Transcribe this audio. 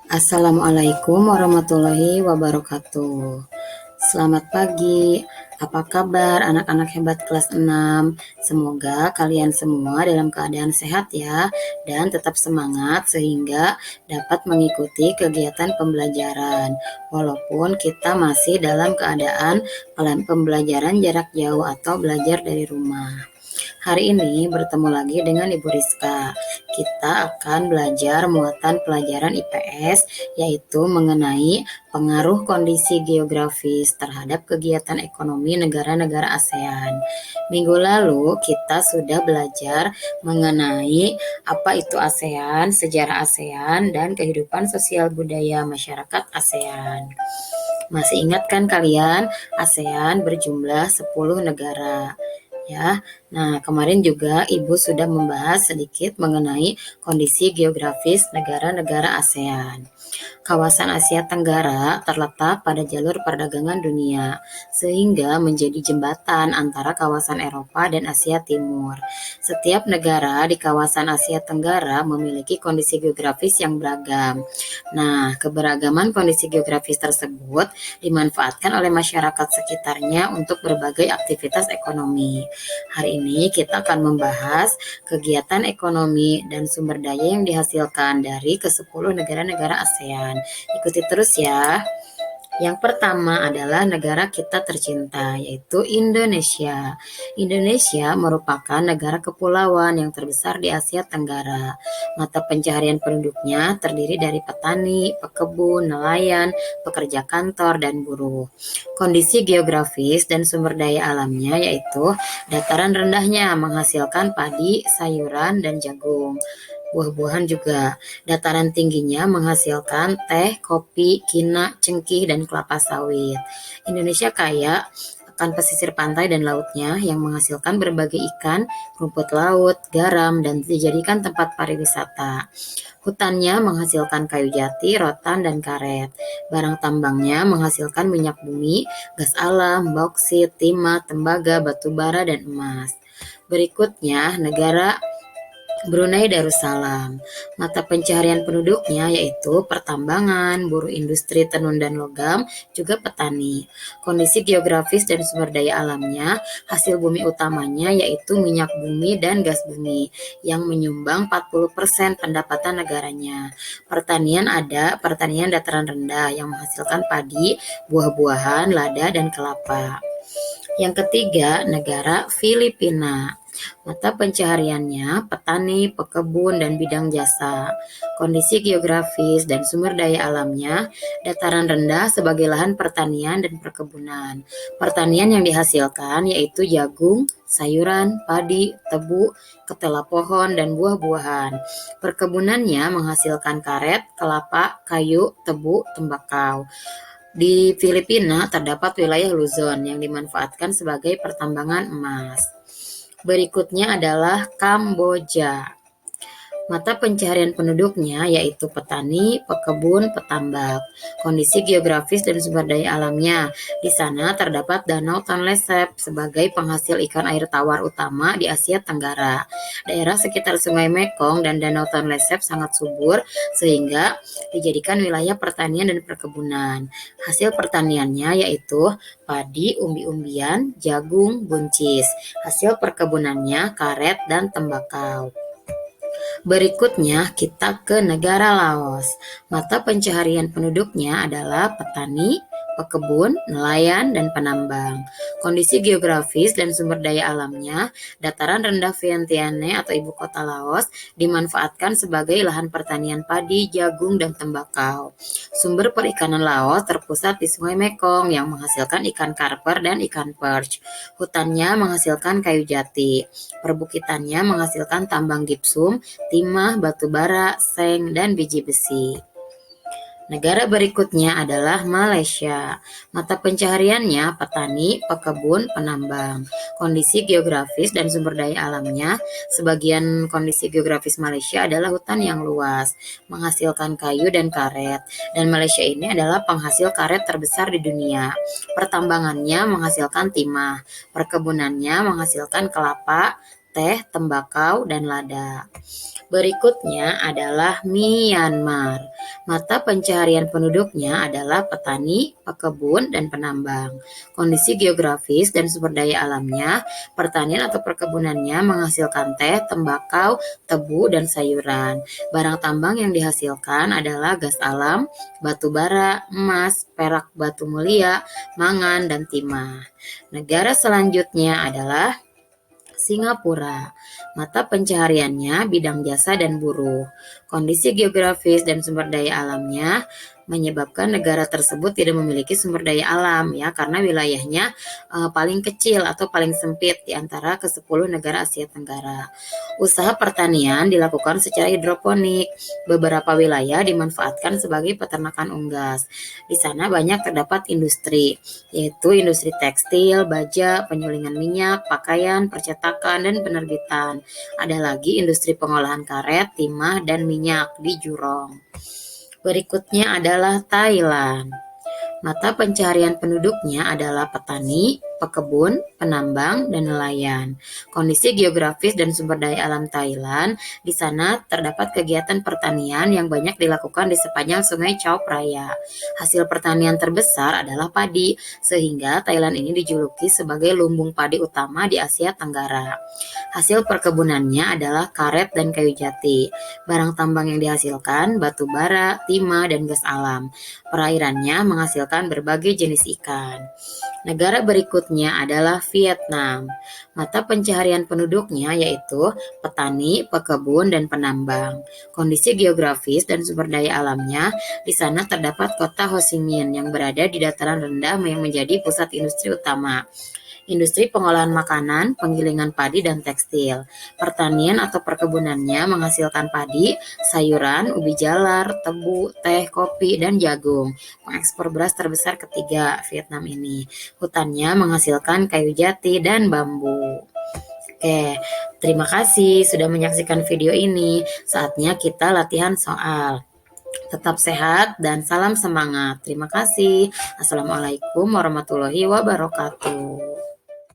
Assalamualaikum warahmatullahi wabarakatuh. Selamat pagi. Apa kabar anak-anak hebat kelas 6? Semoga kalian semua dalam keadaan sehat ya dan tetap semangat sehingga dapat mengikuti kegiatan pembelajaran. Walaupun kita masih dalam keadaan pembelajaran jarak jauh atau belajar dari rumah. Hari ini bertemu lagi dengan Ibu Rizka. Kita akan belajar muatan pelajaran IPS, yaitu mengenai pengaruh kondisi geografis terhadap kegiatan ekonomi negara-negara ASEAN. Minggu lalu kita sudah belajar mengenai apa itu ASEAN, sejarah ASEAN, dan kehidupan sosial budaya masyarakat ASEAN. Masih ingat kan kalian, ASEAN berjumlah 10 negara. Ya, nah kemarin juga Ibu sudah membahas sedikit mengenai kondisi geografis negara-negara ASEAN. Kawasan Asia Tenggara terletak pada jalur perdagangan dunia, sehingga menjadi jembatan antara kawasan Eropa dan Asia Timur. Setiap negara di kawasan Asia Tenggara memiliki kondisi geografis yang beragam. Nah, keberagaman kondisi geografis tersebut dimanfaatkan oleh masyarakat sekitarnya untuk berbagai aktivitas ekonomi. Hari ini kita akan membahas kegiatan ekonomi dan sumber daya yang dihasilkan dari ke-10 negara-negara ASEAN. Ikuti terus ya. Yang pertama adalah negara kita tercinta, yaitu Indonesia. Indonesia merupakan negara kepulauan yang terbesar di Asia Tenggara. Mata pencaharian penduduknya terdiri dari petani, pekebun, nelayan, pekerja kantor, dan buruh. Kondisi geografis dan sumber daya alamnya yaitu dataran rendahnya menghasilkan padi, sayuran, dan jagung. Buah-buahan juga. Dataran tingginya menghasilkan teh, kopi, kina, cengkih, dan kelapa sawit. Indonesia kaya akan pesisir pantai dan lautnya yang menghasilkan berbagai ikan, rumput laut, garam, dan dijadikan tempat pariwisata. Hutannya menghasilkan kayu jati, rotan, dan karet. Barang tambangnya menghasilkan minyak bumi, gas alam, bauksit, timah, tembaga, batu bara, dan emas. Berikutnya, negara Brunei Darussalam. Mata pencaharian penduduknya yaitu pertambangan, buruh industri tenun dan logam, juga petani. Kondisi geografis dan sumber daya alamnya, hasil bumi utamanya yaitu minyak bumi dan gas bumi yang menyumbang 40% pendapatan negaranya. Pertanian ada pertanian dataran rendah yang menghasilkan padi, buah-buahan, lada, dan kelapa. Yang ketiga, negara Filipina. Mata pencahariannya petani, pekebun, dan bidang jasa. Kondisi geografis dan sumber daya alamnya, dataran rendah sebagai lahan pertanian dan perkebunan. Pertanian yang dihasilkan yaitu jagung, sayuran, padi, tebu, ketela pohon, dan buah-buahan. Perkebunannya menghasilkan karet, kelapa, kayu, tebu, tembakau. Di Filipina terdapat wilayah Luzon yang dimanfaatkan sebagai pertambangan emas. Berikutnya adalah Kamboja. Mata pencaharian penduduknya yaitu petani, pekebun, petambak. Kondisi geografis dan sumber daya alamnya. Di sana terdapat Danau Tonle Sap sebagai penghasil ikan air tawar utama di Asia Tenggara. Daerah sekitar Sungai Mekong dan Danau Tonle Sap sangat subur sehingga dijadikan wilayah pertanian dan perkebunan. Hasil pertaniannya yaitu padi, umbi-umbian, jagung, buncis. Hasil perkebunannya karet dan tembakau. Berikutnya kita ke negara Laos. Mata pencaharian penduduknya adalah petani, pekebun, nelayan, dan penambang. Kondisi geografis dan sumber daya alamnya, dataran rendah Vientiane atau ibu kota Laos dimanfaatkan sebagai lahan pertanian padi, jagung, dan tembakau. Sumber perikanan Laos terpusat di Sungai Mekong yang menghasilkan ikan karper dan ikan perch. Hutannya menghasilkan kayu jati. Perbukitannya menghasilkan tambang gipsum, timah, batu bara, seng, dan biji besi. Negara berikutnya adalah Malaysia. Mata pencahariannya petani, pekebun, penambang. Kondisi geografis dan sumber daya alamnya, sebagian kondisi geografis Malaysia adalah hutan yang luas, menghasilkan kayu dan karet. Dan Malaysia ini adalah penghasil karet terbesar di dunia. Pertambangannya menghasilkan timah, perkebunannya menghasilkan kelapa, teh, tembakau, dan lada. Berikutnya adalah Myanmar. Mata pencaharian penduduknya adalah petani, pekebun, dan penambang. Kondisi geografis dan sumber daya alamnya, pertanian atau perkebunannya menghasilkan teh, tembakau, tebu, dan sayuran. Barang tambang yang dihasilkan adalah gas alam, batu bara, emas, perak batu mulia, mangan, dan timah. Negara selanjutnya adalah Singapura. Mata pencahariannya bidang jasa dan buruh. Kondisi geografis dan sumber daya alamnya menyebabkan negara tersebut tidak memiliki sumber daya alam ya karena wilayahnya paling kecil atau paling sempit di antara ke-10 negara Asia Tenggara. Usaha pertanian dilakukan secara hidroponik. Beberapa wilayah dimanfaatkan sebagai peternakan unggas. Di sana banyak terdapat industri, yaitu industri tekstil, baja, penyulingan minyak, pakaian, percetakan, dan penerbitan. Ada lagi industri pengolahan karet, timah, dan minyak di Jurong. Berikutnya adalah Thailand. Mata pencaharian penduduknya adalah petani, pekebun, penambang, dan nelayan. Kondisi geografis dan sumber daya alam Thailand, di sana terdapat kegiatan pertanian yang banyak dilakukan di sepanjang Sungai Chao Phraya. Hasil pertanian terbesar adalah padi, sehingga Thailand ini dijuluki sebagai lumbung padi utama di Asia Tenggara. Hasil perkebunannya adalah karet dan kayu jati. Barang tambang yang dihasilkan batu bara, timah, dan gas alam. Perairannya menghasilkan berbagai jenis ikan. Negara berikutnya adalah Vietnam. Mata pencaharian penduduknya yaitu petani, pekebun, dan penambang. Kondisi geografis dan sumber daya alamnya, di sana terdapat kota Ho Chi Minh yang berada di dataran rendah yang menjadi pusat industri utama. Industri pengolahan makanan, penggilingan padi, dan tekstil. Pertanian atau perkebunannya menghasilkan padi, sayuran, ubi jalar, tebu, teh, kopi, dan jagung. Pengekspor beras terbesar ketiga Vietnam ini. Hutannya menghasilkan kayu jati dan bambu. Oke, terima kasih sudah menyaksikan video ini. Saatnya kita latihan soal. Tetap sehat dan salam semangat. Terima kasih. Assalamualaikum warahmatullahi wabarakatuh.